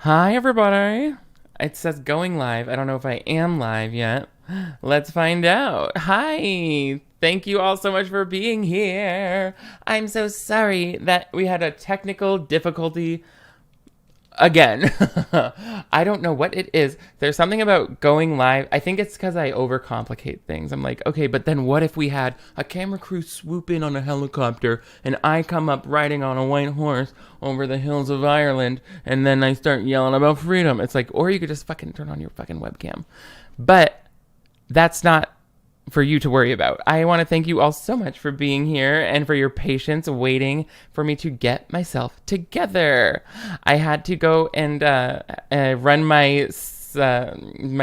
Hi, everybody. It says going live. I don't know if I am live yet. Let's find out. Hi. Thank you all so much for being here. I'm so sorry that we had a technical difficulty again. I don't know what it is. There's something about going live. I think it's because I overcomplicate things. I'm like, okay, but then what if we had a camera crew swoop in on a helicopter and I come up riding on a white horse over the hills of Ireland and then I start yelling about freedom? It's like, or you could just fucking turn on your fucking webcam. But that's not for you to worry about. I want to thank you all so much for being here and for your patience waiting for me to get myself together. I had to go and run my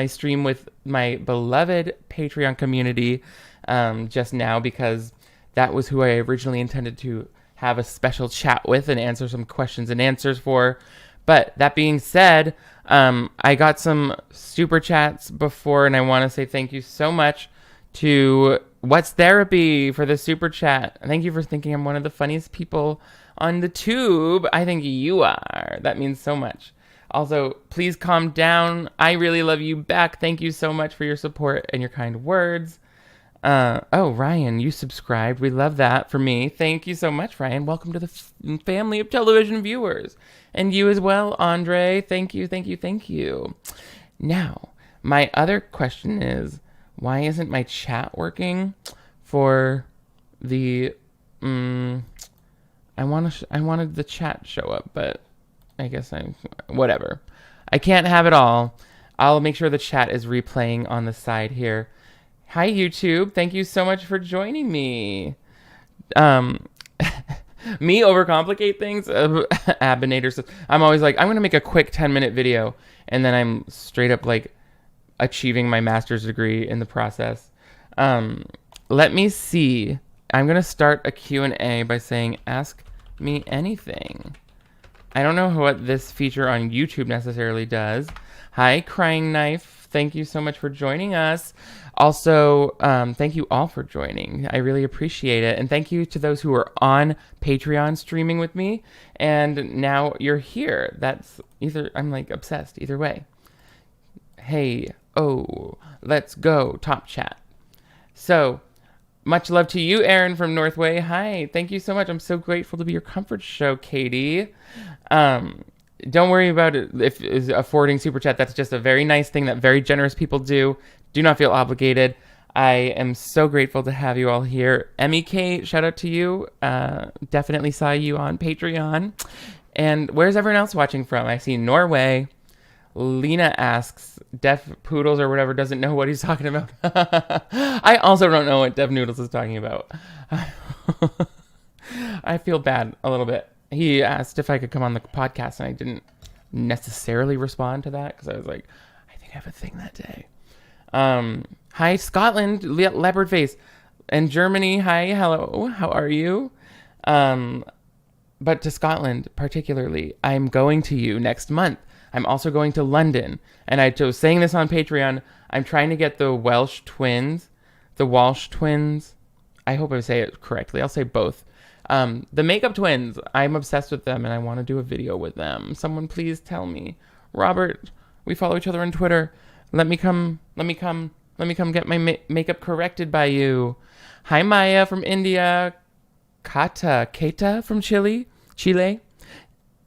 stream with my beloved Patreon community just now because that was who I originally intended to have a special chat with and answer some questions and answers for. But that being said, I got some super chats before, and I want to say thank you so much to What's Therapy for the super chat. Thank you for thinking I'm one of the funniest people on the tube. I think you are. That means so much. Also, please calm down. I really love you back. Thank you so much for your support and your kind words. Oh, Ryan, you subscribed. We love that for me. Thank you so much, Ryan. Welcome to the family of television viewers. And you as well, Andre. Thank you, thank you, thank you. Now, my other question is, why isn't my chat working for the I wanted the chat show up, but I guess whatever. I can't have it all. I'll make sure the chat is replaying on the side here. Hi YouTube, thank you so much for joining me. Me overcomplicate things. Abinator says, I'm always like, I'm gonna make a quick 10-minute video, and then I'm straight up like achieving my master's degree in the process. Let me see. I'm gonna start a Q&A by saying, ask me anything. I don't know what this feature on YouTube necessarily does. Hi, Crying Knife. Thank you so much for joining us. Also, thank you all for joining. I really appreciate it. And thank you to those who are on Patreon streaming with me. And now you're here. That's I'm like obsessed either way. Hey, oh, let's go. Top chat. So, much love to you, Aaron from Northway. Hi, thank you so much. I'm so grateful to be your comfort show, Katie. Don't worry about it if it's affording super chat. That's just a very nice thing that very generous people do. Do not feel obligated. I am so grateful to have you all here. MEK, shout out to you. Definitely saw you on Patreon. And where's everyone else watching from? I see Norway. Lena asks, Deaf Poodles or whatever doesn't know what he's talking about. I also don't know what Deaf Noodles is talking about. I feel bad a little bit. He asked if I could come on the podcast, and I didn't necessarily respond to that because I was like, I think I have a thing that day. Hi, Scotland, leopard face. And Germany, hi, hello, how are you? But to Scotland particularly, I'm going to you next month. I'm also going to London. And I was saying this on Patreon. I'm trying to get the Walsh twins. I hope I say it correctly. I'll say both. The makeup twins. I'm obsessed with them and I want to do a video with them. Someone please tell me. Robert, we follow each other on Twitter. Let me come get my makeup corrected by you. Hi, Maya from India. Kata from Chile.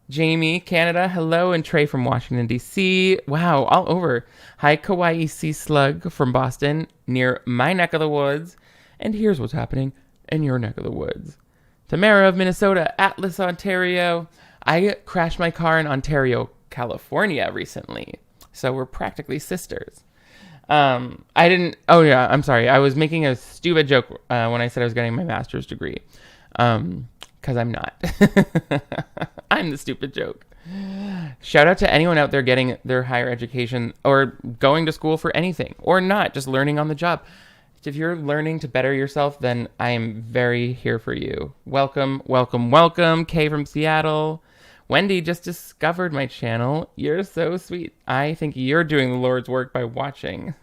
Jamie, Canada, hello, and Trey from Washington, D.C. Wow, all over. Hi, Kawaii Sea Slug from Boston, near my neck of the woods. And here's what's happening in your neck of the woods. Tamara of Minnesota, Atlas, Ontario. I crashed my car in Ontario, California recently. So we're practically sisters. I'm sorry. I was making a stupid joke when I said I was getting my master's degree. Because I'm not. I'm the stupid joke. Shout out to anyone out there getting their higher education or going to school for anything or not, just learning on the job. If you're learning to better yourself, then I am very here for you. Welcome, welcome, welcome. Kay from Seattle. Wendy just discovered my channel. You're so sweet. I think you're doing the Lord's work by watching.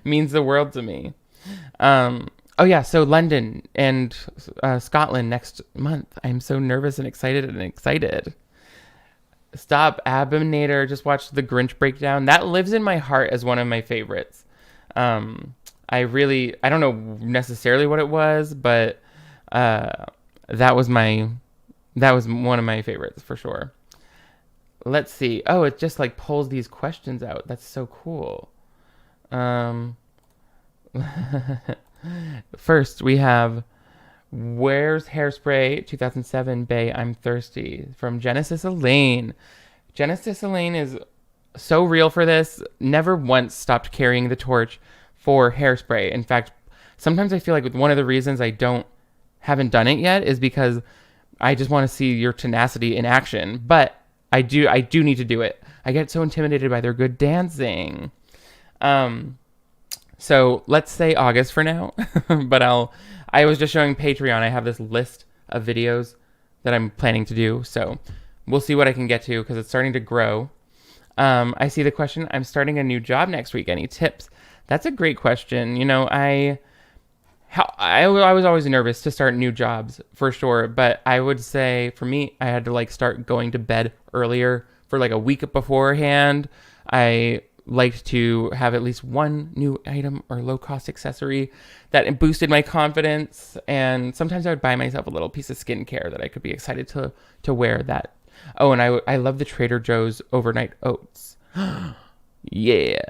Means the world to me. Oh yeah, so London and Scotland next month. I'm so nervous and excited. Stop, Abominator. Just watched the Grinch breakdown. That lives in my heart as one of my favorites. I don't know necessarily what it was, but that was one of my favorites for sure. Let's see. Oh, it just like pulls these questions out. That's so cool. First, we have Where's Hairspray 2007 Bay I'm Thirsty from Genesis Elaine. Genesis Elaine is so real for this. Never once stopped carrying the torch for Hairspray. In fact, sometimes I feel like one of the reasons haven't done it yet is because I just want to see your tenacity in action. But I do need to do it. I get so intimidated by their good dancing. So let's say August for now, but I was just showing Patreon. I have this list of videos that I'm planning to do. So we'll see what I can get to because it's starting to grow. I see the question. I'm starting a new job next week. Any tips? That's a great question. You know, I was always nervous to start new jobs for sure. But I would say for me, I had to like start going to bed earlier for like a week beforehand. I liked to have at least one new item or low-cost accessory that boosted my confidence. And sometimes I would buy myself a little piece of skincare that I could be excited to wear that. Oh, and I love the Trader Joe's overnight oats. Yeah,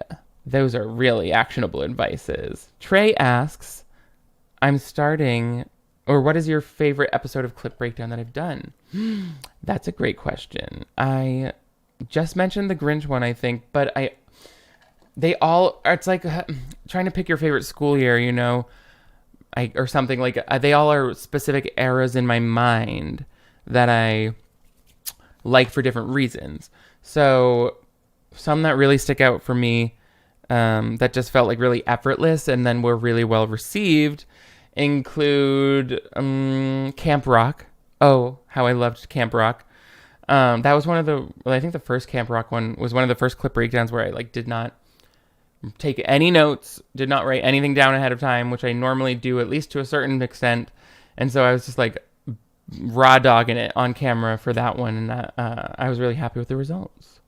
those are really actionable advices. Trey asks, what is your favorite episode of Clip Breakdown that I've done? That's a great question. I just mentioned the Grinch one, I think, but it's like trying to pick your favorite school year, you know, or something like they all are specific eras in my mind that I like for different reasons. So some that really stick out for me that just felt like really effortless and then were really well received include Camp Rock. Oh, how I loved Camp Rock. That was I think the first Camp Rock one was one of the first Clip Breakdowns where I like did not take any notes, did not write anything down ahead of time, which I normally do at least to a certain extent. And so I was just like raw dogging it on camera for that one. And that, I was really happy with the results.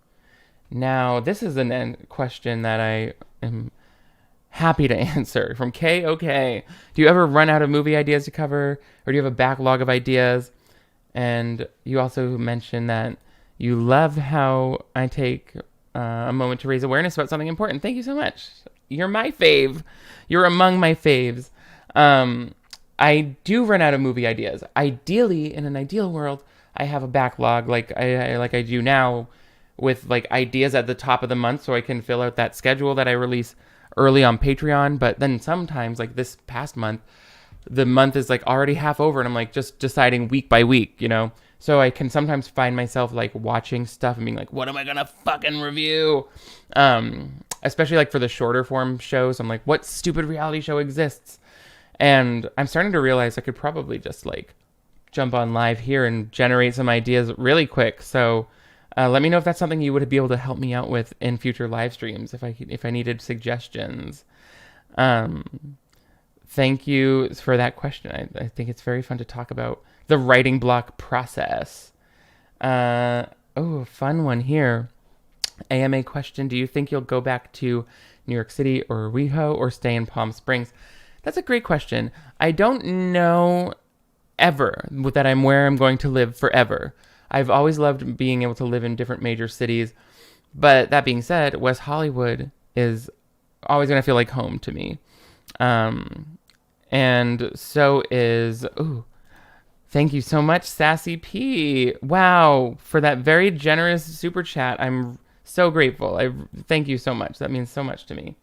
Now, this is a question that I am happy to answer from KOK. Do you ever run out of movie ideas to cover, or do you have a backlog of ideas? And you also mentioned that you love how I take a moment to raise awareness about something important. Thank you so much. You're my fave. You're among my faves. I do run out of movie ideas. Ideally, in an ideal world, I have a backlog like I do now with like ideas at the top of the month so I can fill out that schedule that I release early on Patreon. But then sometimes, like this past month, the month is like already half over and I'm like just deciding week by week, you know? So I can sometimes find myself like watching stuff and being like, what am I going to fucking review? Especially like for the shorter form shows. I'm like, what stupid reality show exists? And I'm starting to realize I could probably just like jump on live here and generate some ideas really quick. So let me know if that's something you would be able to help me out with in future live streams if I needed suggestions. Thank you for that question. I think it's very fun to talk about the writing block process. Fun one here. AMA question. Do you think you'll go back to New York City or WeHo or stay in Palm Springs? That's a great question. I don't know ever that I'm where I'm going to live forever. I've always loved being able to live in different major cities. But that being said, West Hollywood is always going to feel like home to me. And so is... Thank you so much, Sassy P. Wow, for that very generous super chat. I'm so grateful. Thank you so much. That means so much to me.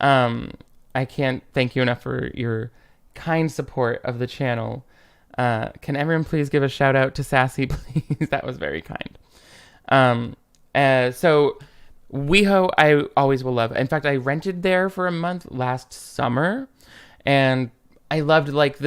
I can't thank you enough for your kind support of the channel. Can everyone please give a shout out to Sassy, please? That was very kind. So WeHo, I always will love. In fact, I rented there for a month last summer, and I loved like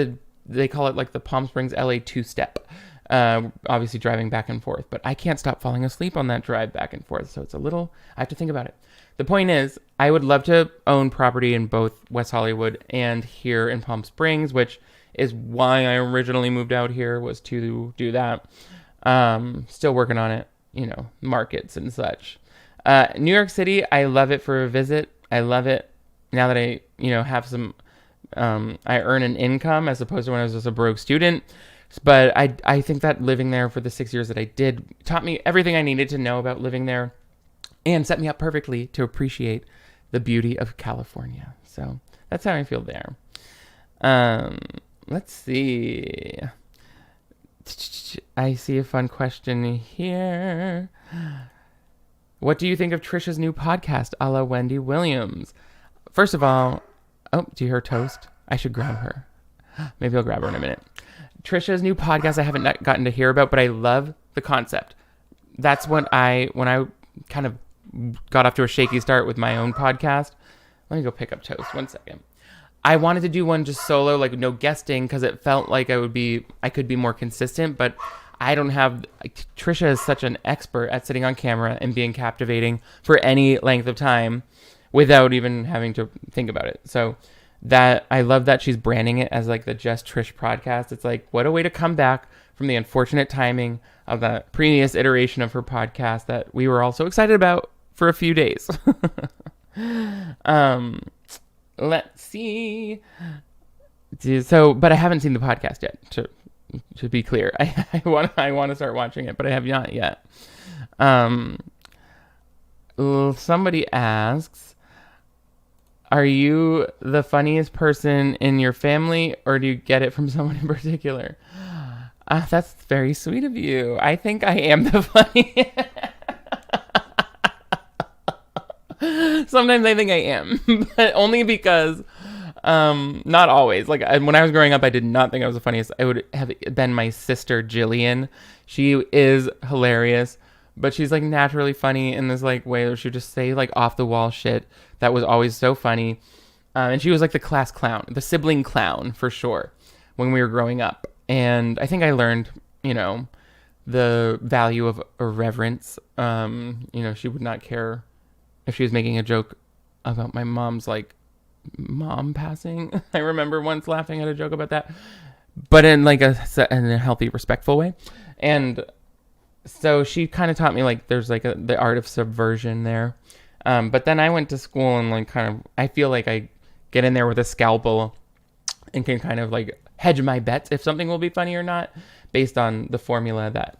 they call it like the Palm Springs LA two-step. Obviously driving back and forth, but I can't stop falling asleep on that drive back and forth. So I have to think about it. The point is, I would love to own property in both West Hollywood and here in Palm Springs, which is why I originally moved out here, was to do that. Still working on it. markets and such. New York City, I love it for a visit. I love it now that I, have some, I earn an income as opposed to when I was just a broke student. But I think that living there for the 6 years that I did taught me everything I needed to know about living there and set me up perfectly to appreciate the beauty of California. So that's how I feel there. Let's see. I see a fun question here. What do you think of Trisha's new podcast, a la Wendy Williams? First of all, do you hear toast? I should grab her. Maybe I'll grab her in a minute. Trisha's new podcast I haven't gotten to hear about, but I love the concept. That's when I kind of got off to a shaky start with my own podcast. Let me go pick up toast. 1 second. I wanted to do one just solo, like no guesting, because it felt like I could be more consistent, but I don't have, Trisha is such an expert at sitting on camera and being captivating for any length of time without even having to think about it. So that I love that she's branding it as like the Just Trish podcast. It's like, what a way to come back from the unfortunate timing of the previous iteration of her podcast that we were all so excited about for a few days. Let's see. So, but I haven't seen the podcast yet. To be clear, I want to start watching it, but I have not yet. Somebody asks, are you the funniest person in your family, or do you get it from someone in particular? That's very sweet of you. I think I am the funniest. Sometimes I think I am, but only because, not always. Like when I was growing up, I did not think I was the funniest. I would have been my sister Jillian. She is hilarious, but she's like naturally funny in this like way where she would just say like off the wall shit that was always so funny. And she was like the class clown, the sibling clown for sure when we were growing up. And I think I learned, the value of irreverence. She would not care if she was making a joke about my mom's like mom passing. I remember once laughing at a joke about that, but in like in a healthy, respectful way. And so she kind of taught me like there's like the art of subversion there. But then I went to school and like kind of I feel like I get in there with a scalpel and can kind of like hedge my bets if something will be funny or not based on the formula that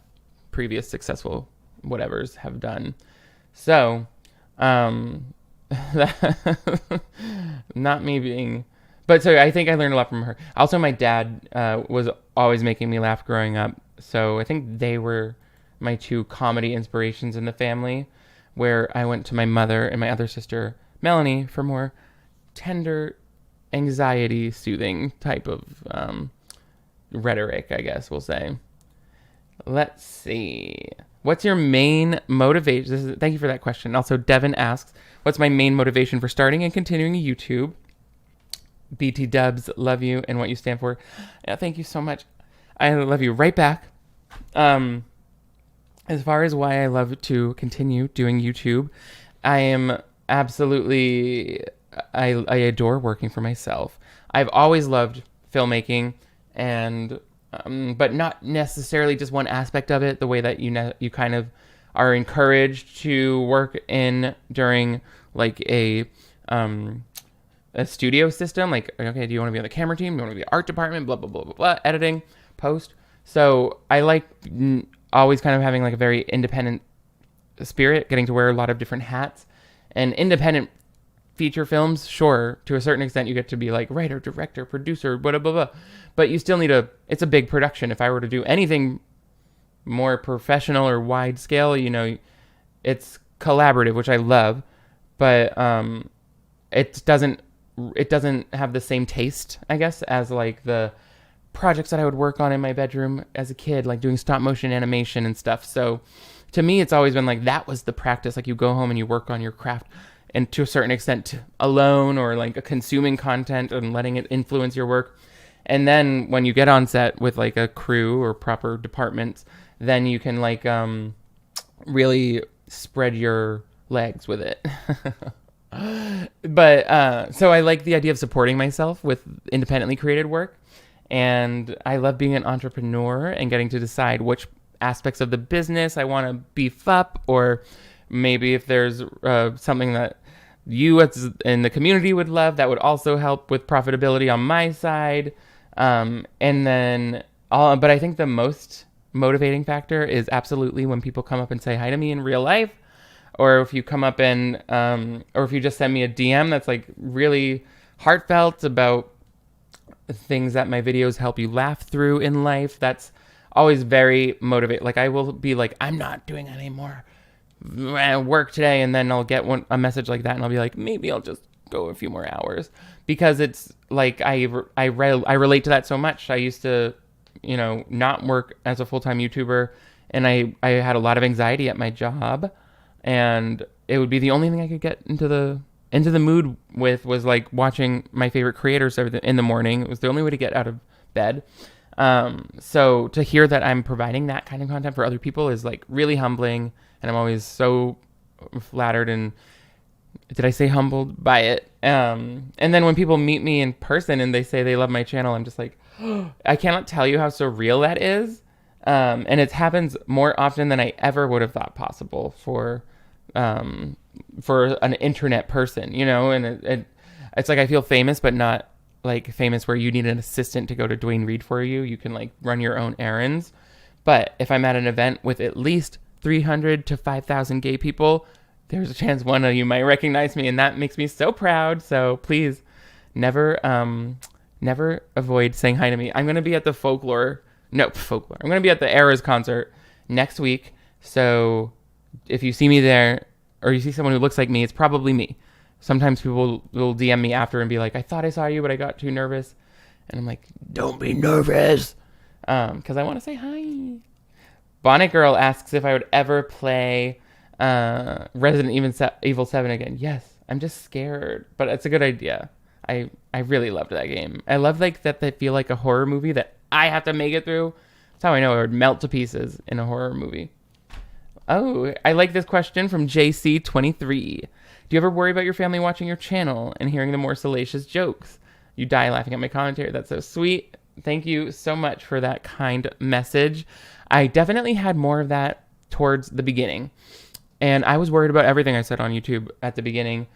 previous successful whatevers have done. So not me being, but so I think I learned a lot from her. Also, my dad was always making me laugh growing up, so I think they were my two comedy inspirations in the family, where I went to my mother and my other sister Melanie for more tender, anxiety soothing type of rhetoric, I guess we'll say. Let's see. What's your main motivation? Thank you for that question. Also, Devin asks, what's my main motivation for starting and continuing YouTube? BT Dubs, love you and what you stand for. Yeah, thank you so much. I love you right back. As far as why I love to continue doing YouTube, I am absolutely, I adore working for myself. I've always loved filmmaking and but not necessarily just one aspect of it, the way that you kind of are encouraged to work in during like a studio system. Like, okay, do you want to be on the camera team? Do you want to be the art department? Blah, blah, blah, blah, blah, editing, post. So I like always kind of having like a very independent spirit, getting to wear a lot of different hats. And independent feature films, sure, to a certain extent you get to be like writer, director, producer, blah, blah, blah. But you still need it's a big production. If I were to do anything more professional or wide scale, it's collaborative, which I love, but it doesn't have the same taste, I guess, as like the projects that I would work on in my bedroom as a kid, like doing stop motion animation and stuff. So to me, it's always been like that was the practice. Like you go home and you work on your craft, and to a certain extent alone, or like consuming content and letting it influence your work. And then when you get on set with like a crew or proper departments, then you can like really spread your legs with it. But so I like the idea of supporting myself with independently created work. And I love being an entrepreneur and getting to decide which aspects of the business I want to beef up, or maybe if there's something that you as in the community would love that would also help with profitability on my side. And then but I think the most motivating factor is absolutely when people come up and say hi to me in real life, or if you come up and or if you just send me a DM that's like really heartfelt about things that my videos help you laugh through in life. That's always very motivating. Like I will be like, I'm not doing any more work today, and then I'll get a message like that, and I'll be like, maybe I'll just go a few more hours, because it's like I relate to that so much. I used to, not work as a full-time YouTuber, and I had a lot of anxiety at my job, and it would be the only thing I could get into the mood with was like watching my favorite creators in the morning. It was the only way to get out of bed. So to hear that I'm providing that kind of content for other people is like really humbling, and I'm always so flattered and, did I say humbled by it? And then when people meet me in person and they say they love my channel, I'm just like, I cannot tell you how surreal that is. And it happens more often than I ever would have thought possible for an internet person, and it's like I feel famous, but not like famous where you need an assistant to go to Dwayne Reed for you. You can like run your own errands. But if I'm at an event with at least 300 to 5,000 gay people, there's a chance one of you might recognize me, and that makes me so proud. So please never avoid saying hi to me. I'm going to be at the I'm going to be at the Eras concert next week. So if you see me there, or you see someone who looks like me, it's probably me. Sometimes people will DM me after and be like, I thought I saw you, but I got too nervous. And I'm like, don't be nervous. Because I want to say hi. Bonnet Girl asks if I would ever play Resident Evil 7 again. Yes, I'm just scared, but it's a good idea. I really loved that game. I love like that they feel like a horror movie that I have to make it through. That's how I know I would melt to pieces in a horror movie. Oh, I like this question from JC23. Do you ever worry about your family watching your channel and hearing the more salacious jokes? You die laughing at my commentary. That's so sweet. Thank you so much for that kind message. I definitely had more of that towards the beginning. And I was worried about everything I said on YouTube at the beginning,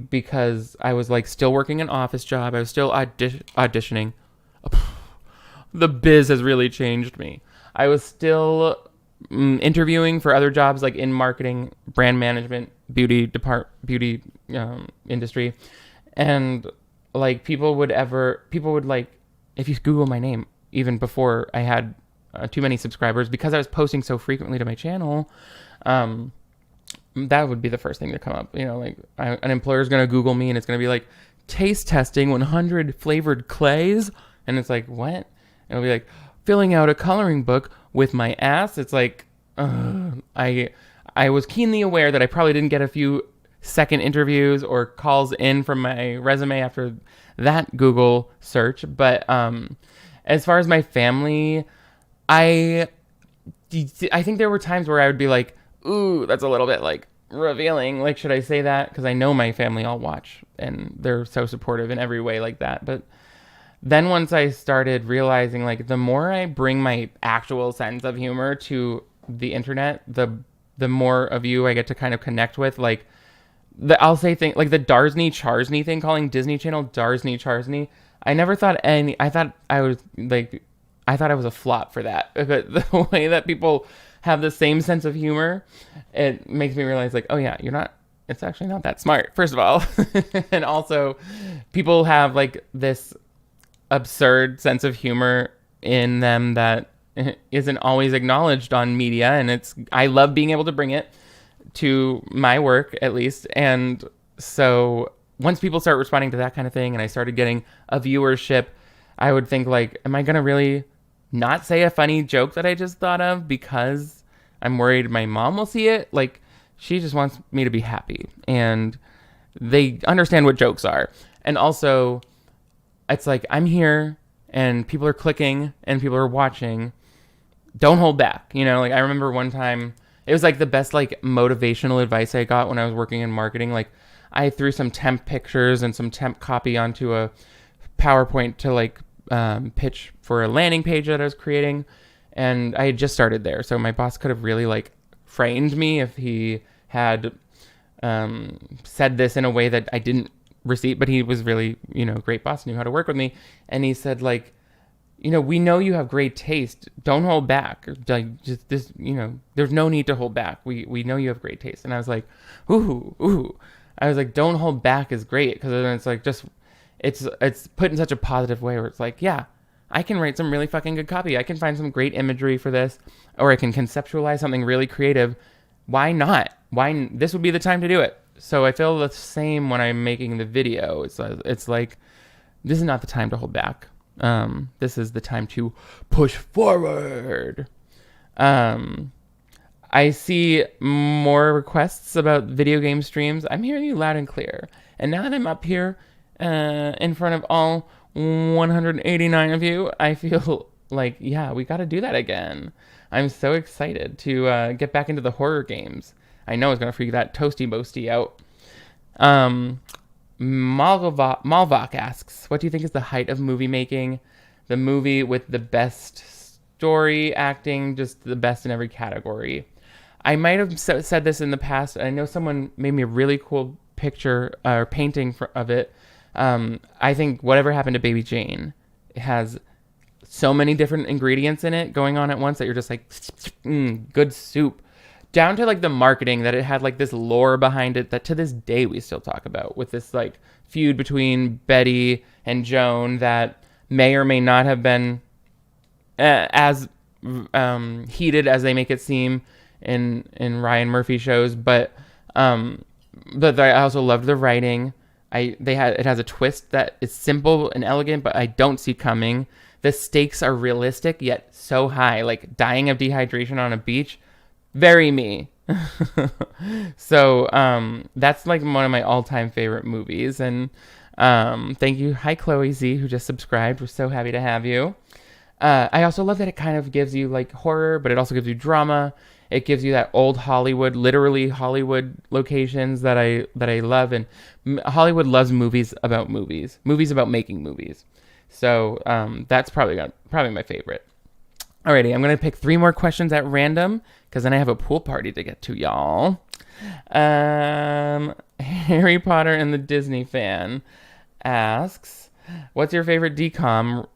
because I was like still working an office job. I was still auditioning. The biz has really changed me. I was still interviewing for other jobs like in marketing, brand management, beauty industry, and like people would like, if you Google my name, even before I had too many subscribers, because I was posting so frequently to my channel, that would be the first thing to come up. Like an employer's gonna Google me and it's gonna be like, taste testing 100 flavored clays, and it's like, what? And it'll be like, filling out a coloring book with my ass. It's like, I was keenly aware that I probably didn't get a few second interviews or calls in from my resume after that Google search. But as far as my family, I think there were times where I would be like, ooh, that's a little bit like revealing. Like, should I say that? Because I know my family all watch and they're so supportive in every way like that. But then once I started realizing, like, the more I bring my actual sense of humor to the internet, the more of you I get to kind of connect with. Like, I'll say things like the Darsney Charsney thing, calling Disney Channel Darsney Charsney. I never thought I thought I was a flop for that. But the way that people have the same sense of humor, it makes me realize, like, oh yeah, it's actually not that smart, first of all. And also, people have like this absurd sense of humor in them that isn't always acknowledged on media, and I love being able to bring it to my work, at least. And so once people start responding to that kind of thing and I started getting a viewership, I would think, like, am I gonna really not say a funny joke that I just thought of because I'm worried my mom will see it? Like, she just wants me to be happy, and they understand what jokes are. And also, it's like, I'm here and people are clicking and people are watching. Don't hold back. Like, I remember one time, it was like the best like motivational advice I got when I was working in marketing. Like, I threw some temp pictures and some temp copy onto a PowerPoint to like pitch for a landing page that I was creating. And I had just started there, so my boss could have really like framed me if he had said this in a way that I didn't receive. But he was really, great boss, knew how to work with me. And he said, like, we know you have great taste. Don't hold back. Like, just this, there's no need to hold back. We know you have great taste. And I was like, ooh. I was like, don't hold back is great, because then it's like it's put in such a positive way where it's like, yeah, I can write some really fucking good copy. I can find some great imagery for this, or I can conceptualize something really creative. Why not? This would be the time to do it. So I feel the same when I'm making the video. It's like, this is not the time to hold back. This is the time to push forward. I see more requests about video game streams. I'm hearing you loud and clear. And now that I'm up here in front of all 189 of you, I feel like, yeah, we got to do that again. I'm so excited to get back into the horror games. I know it's going to freak that toasty boasty out. Malvok asks, what do you think is the height of movie making? The movie with the best story, acting, just the best in every category. I might have said this in the past. I know someone made me a really cool picture or painting of it. I think Whatever Happened to Baby Jane, it has so many different ingredients in it going on at once that you're just like, good soup. Down to like the marketing, that it had like this lore behind it that to this day we still talk about, with this like feud between Betty and Joan that may or may not have been as heated as they make it seem in Ryan Murphy shows, but I also loved the writing. It has a twist that is simple and elegant, but I don't see coming. The stakes are realistic yet so high, like dying of dehydration on a beach. Very me. So that's like one of my all-time favorite movies. And thank you, hi Chloe Z, who just subscribed. We're so happy to have you. I also love that it kind of gives you like horror, but it also gives you drama. It gives you that old Hollywood, literally Hollywood locations that I love. And Hollywood loves movies about making movies. So that's probably my favorite. Alrighty, I'm going to pick 3 more questions at random, because then I have a pool party to get to, y'all. Harry Potter and the Disney fan asks, what's your favorite DCOM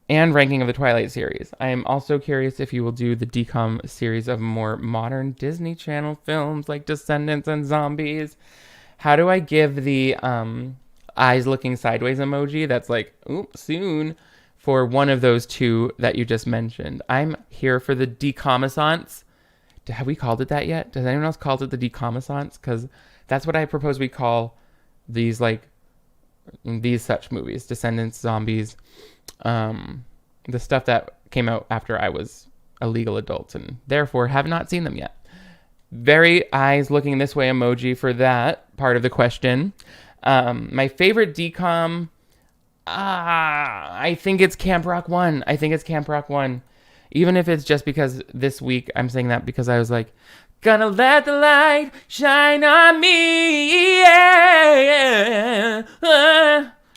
and ranking of the Twilight series? I am also curious if you will do the DCOM series of more modern Disney Channel films like Descendants and Zombies. How do I give the eyes looking sideways emoji that's like, oops, soon, for one of those 2 that you just mentioned? I'm here for the decommissance. Have we called it that yet? Does anyone else call it the decommissance? Because that's what I propose we call these such movies. Descendants, Zombies, the stuff that came out after I was a legal adult and therefore have not seen them yet. Very eyes looking this way emoji for that part of the question. My favorite decom, I think it's Camp Rock 1. Even if it's just because this week I'm saying that because I was like, gonna let the light shine on me, yeah.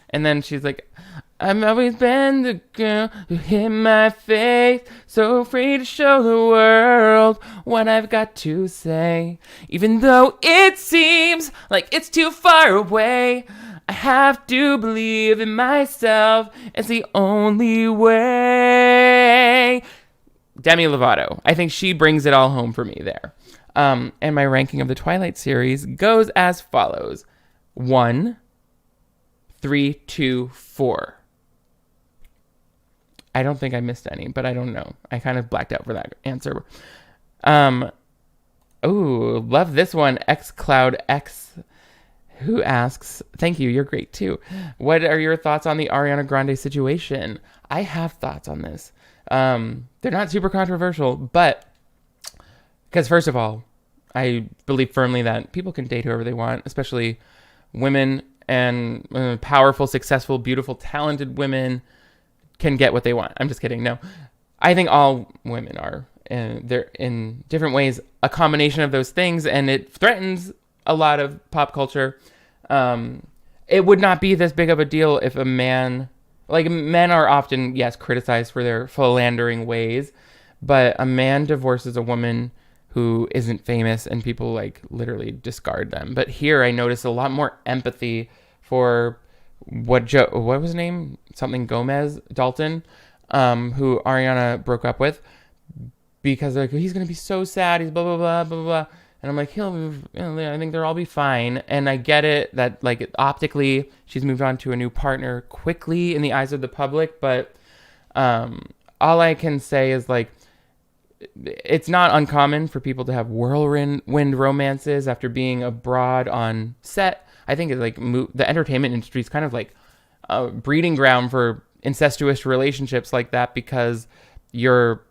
And then she's like, I've always been the girl who hid my face, so free to show the world what I've got to say. Even though it seems like it's too far away, I have to believe in myself. It's the only way. Demi Lovato. I think she brings it all home for me there. And my ranking of the Twilight series goes as follows. 1, 3, 2, 4. I don't think I missed any, but I don't know. I kind of blacked out for that answer. Love this one. xCloudX, who asks, thank you, you're great too. What are your thoughts on the Ariana Grande situation? I have thoughts on this. They're not super controversial, but because first of all, I believe firmly that people can date whoever they want, especially women and powerful, successful, beautiful, talented women can get what they want. I'm just kidding. No, I think all women are, they're in different ways a combination of those things, and it threatens a lot of pop culture. It would not be this big of a deal if men are often, yes, criticized for their philandering ways, But a man divorces a woman who isn't famous and people like literally discard them. But here I notice a lot more empathy for what was his name? Something Gomez, Dalton, who Ariana broke up with, because like he's gonna be so sad, he's blah blah blah blah blah. And I'm like, I think they'll all be fine. And I get it that like optically she's moved on to a new partner quickly in the eyes of the public, but all I can say is like, it's not uncommon for people to have whirlwind romances after being abroad on set. I think it's like the entertainment industry is kind of like a breeding ground for incestuous relationships like that, because you're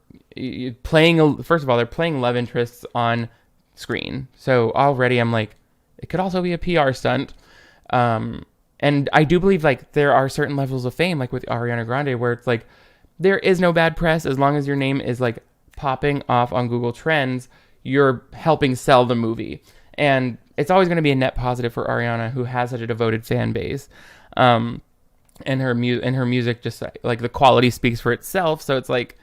playing, first of all, they're playing love interests on screen. So already I'm like, it could also be a PR stunt. And I do believe like there are certain levels of fame, like with Ariana Grande, where it's like, there is no bad press as long as your name is like popping off on Google Trends, you're helping sell the movie. And it's always going to be a net positive for Ariana, who has such a devoted fan base. And her music, just like the quality speaks for itself. So it's like,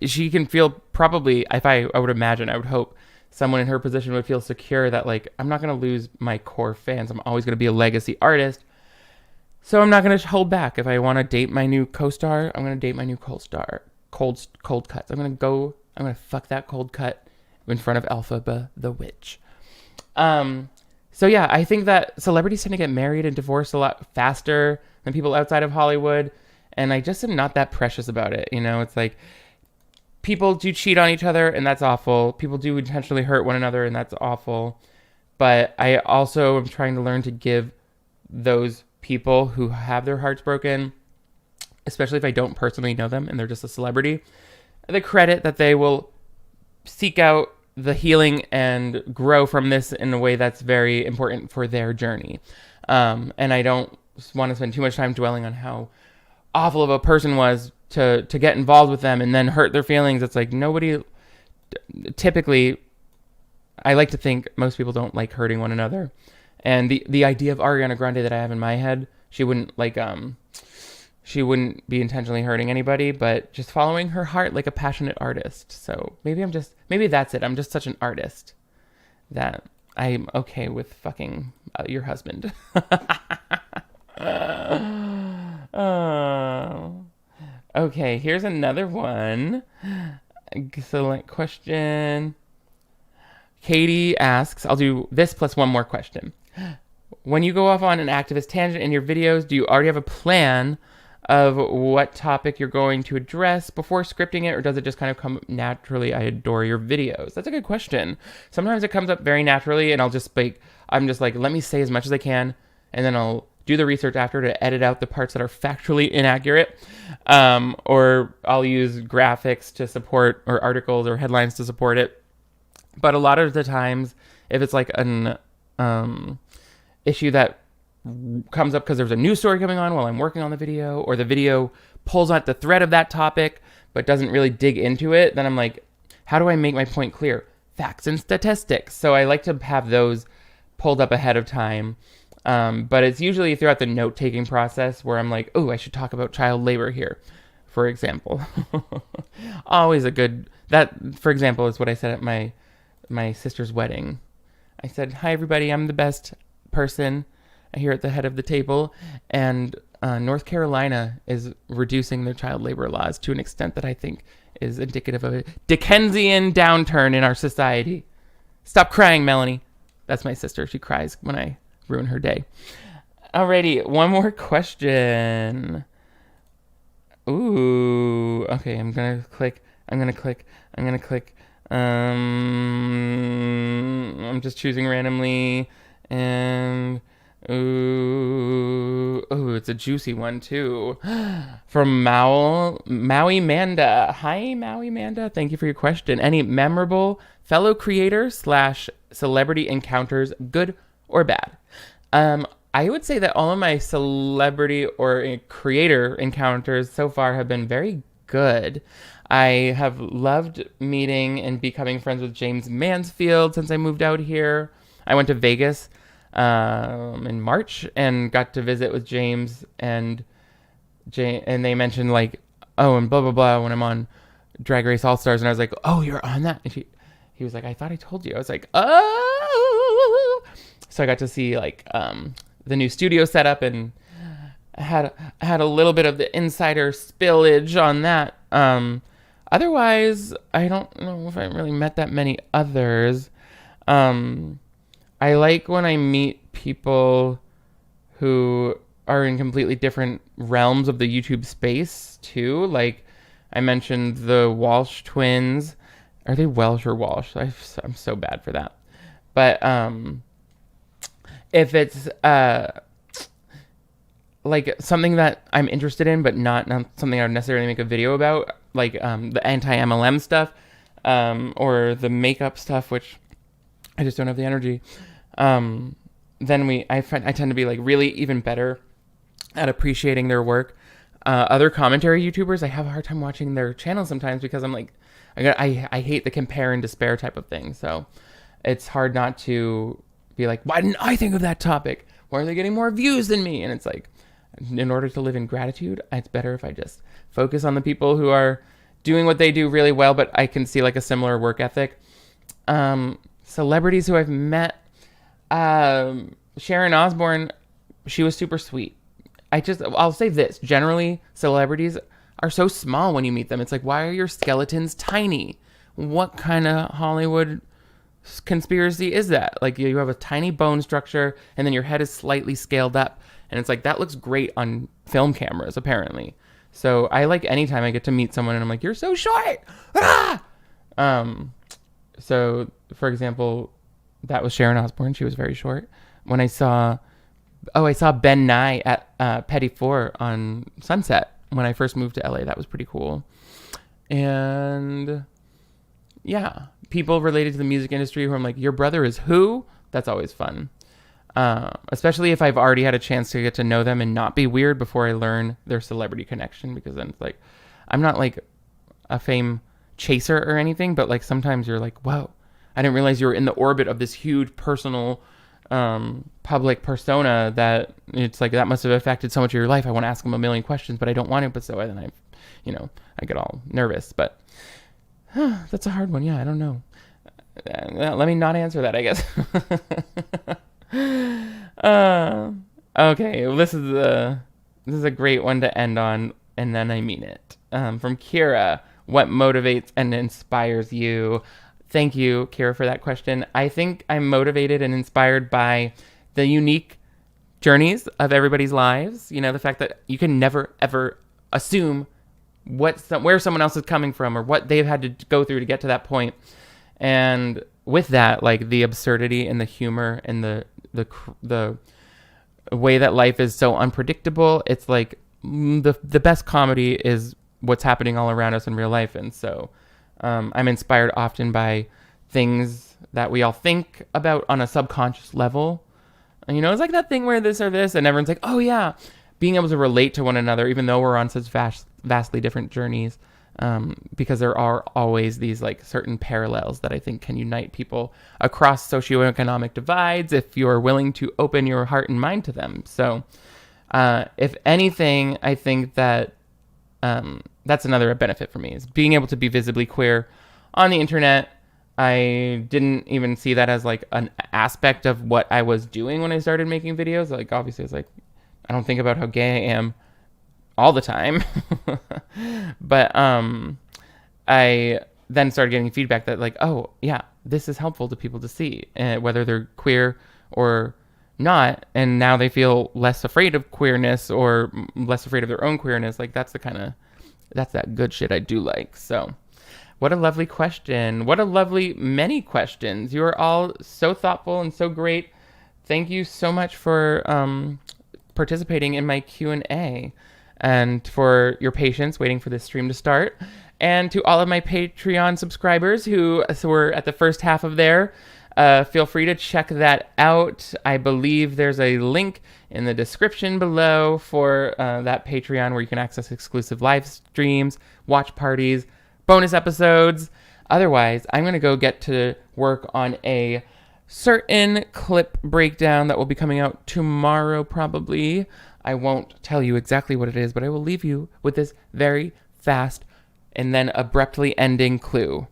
she can feel, probably, if I would imagine, I would hope someone in her position would feel secure that like, I'm not going to lose my core fans. I'm always going to be a legacy artist. So I'm not going to hold back. If I want to date my new co-star, I'm going to date my new co-star. Cold cuts. I'm going to fuck that cold cut in front of Elphaba the witch. So yeah, I think that celebrities tend to get married and divorced a lot faster than people outside of Hollywood. And I just am not that precious about it. You know, it's like, people do cheat on each other and that's awful. People do intentionally hurt one another and that's awful. But I also am trying to learn to give those people who have their hearts broken, especially if I don't personally know them and they're just a celebrity, the credit that they will seek out the healing and grow from this in a way that's very important for their journey. And I don't want to spend too much time dwelling on how awful of a person was to get involved with them and then hurt their feelings. It's like, nobody, typically, I like to think most people don't like hurting one another. And the idea of Ariana Grande that I have in my head, she wouldn't be intentionally hurting anybody, but just following her heart like a passionate artist. So maybe that's it. I'm just such an artist that I'm okay with fucking your husband. Oh. Okay, here's another one. Excellent question. Katie asks, I'll do this plus one more question. When you go off on an activist tangent in your videos, do you already have a plan of what topic you're going to address before scripting it, or does it just kind of come naturally? I adore your videos. That's a good question. Sometimes it comes up very naturally, and I'm just like, let me say as much as I can, and then I'll do the research after to edit out the parts that are factually inaccurate, or I'll use graphics to support, or articles or headlines to support it. But a lot of the times, if it's like an issue that comes up because there's a news story coming on while I'm working on the video, or the video pulls out the thread of that topic but doesn't really dig into it, then I'm like, how do I make my point clear? Facts and statistics. So I like to have those pulled up ahead of time. But it's usually throughout the note-taking process where I'm like, oh, I should talk about child labor here, for example. Always that, for example, is what I said at my sister's wedding. I said, hi, everybody, I'm the best person here at the head of the table, and North Carolina is reducing their child labor laws to an extent that I think is indicative of a Dickensian downturn in our society. Stop crying, Melanie. That's my sister. She cries when I ruin her day. Alrighty, one more question. Ooh, okay, I'm gonna click. I'm just choosing randomly, and ooh, it's a juicy one too. From Maui Manda. Hi, Maui Manda. Thank you for your question. Any memorable fellow creator / celebrity encounters, good or bad? I would say that all of my celebrity or creator encounters so far have been very good. I have loved meeting and becoming friends with James Mansfield since I moved out here. I went to Vegas in March and got to visit with James, and they mentioned like, oh, and blah blah blah when I'm on Drag Race All Stars, and I was like, oh, you're on that? And he was like, I thought I told you. I was like, oh. So I got to see like the new studio setup, and I had a little bit of the insider spillage on that. Otherwise, I don't know if I really met that many others. I like when I meet people who are in completely different realms of the YouTube space too. Like I mentioned the Walsh twins. Are they Welsh or Walsh? I'm so bad for that. But if it's like something that I'm interested in, but not something I would necessarily make a video about, like the anti-MLM stuff or the makeup stuff, which I just don't have the energy. Then I tend to be like really even better at appreciating their work. Other commentary YouTubers, I have a hard time watching their channels sometimes because I'm like, I hate the compare and despair type of thing. So it's hard not to be like, why didn't I think of that topic? Why are they getting more views than me? And it's like, in order to live in gratitude, it's better if I just focus on the people who are doing what they do really well, but I can see like a similar work ethic. Celebrities who I've met, Sharon Osbourne, she was super sweet. I'll say this, generally celebrities are so small when you meet them. It's like, why are your skeletons tiny? What kind of Hollywood conspiracy is that? Like you have a tiny bone structure and then your head is slightly scaled up, and it's like, that looks great on film cameras apparently. So I like anytime I get to meet someone and I'm like, you're so short. So for example, that was Sharon Osbourne. She was very short. When I saw Ben Nye at Petit Four on Sunset when I first moved to LA. That was pretty cool. And yeah, people related to the music industry who I'm like, your brother is who? That's always fun. Especially if I've already had a chance to get to know them and not be weird before I learn their celebrity connection, because then it's like, I'm not like a fame chaser or anything, but like sometimes you're like, whoa, I didn't realize you were in the orbit of this huge personal public persona that it's like, that must have affected so much of your life. I want to ask them a million questions, but I don't want to. But so then I get all nervous. But that's a hard one. Yeah, I don't know. Let me not answer that, I guess. Okay, well, this is a great one to end on, and then I mean it. From Kira, what motivates and inspires you? Thank you, Kira, for that question. I think I'm motivated and inspired by the unique journeys of everybody's lives. You know, the fact that you can never, ever assume where someone else is coming from or what they've had to go through to get to that point. And with that, like the absurdity and the humor and the way that life is so unpredictable, it's like the best comedy is what's happening all around us in real life. And so I'm inspired often by things that we all think about on a subconscious level. And, you know, it's like that thing where this or this, and everyone's like, oh yeah, being able to relate to one another, even though we're on such vastly different journeys, because there are always these like certain parallels that I think can unite people across socioeconomic divides if you're willing to open your heart and mind to them. So if anything, I think that that's another benefit for me, is being able to be visibly queer on the internet. I didn't even see that as like an aspect of what I was doing when I started making videos. Like obviously it's like, I don't think about how gay I am all the time. But I then started getting feedback that like, oh yeah, this is helpful to people to see, whether they're queer or not, and now they feel less afraid of queerness or less afraid of their own queerness. Like that's that good shit I do like. So what a lovely question. What a lovely many questions. You are all so thoughtful and so great. Thank you so much for participating in my Q&A and for your patience waiting for this stream to start. And to all of my Patreon subscribers who were at the first half of there, feel free to check that out. I believe there's a link in the description below for that Patreon where you can access exclusive live streams, watch parties, bonus episodes. Otherwise, I'm going to go get to work on a certain clip breakdown that will be coming out tomorrow probably. I won't tell you exactly what it is, but I will leave you with this very fast and then abruptly ending clue.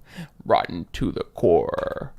Rotten to the core.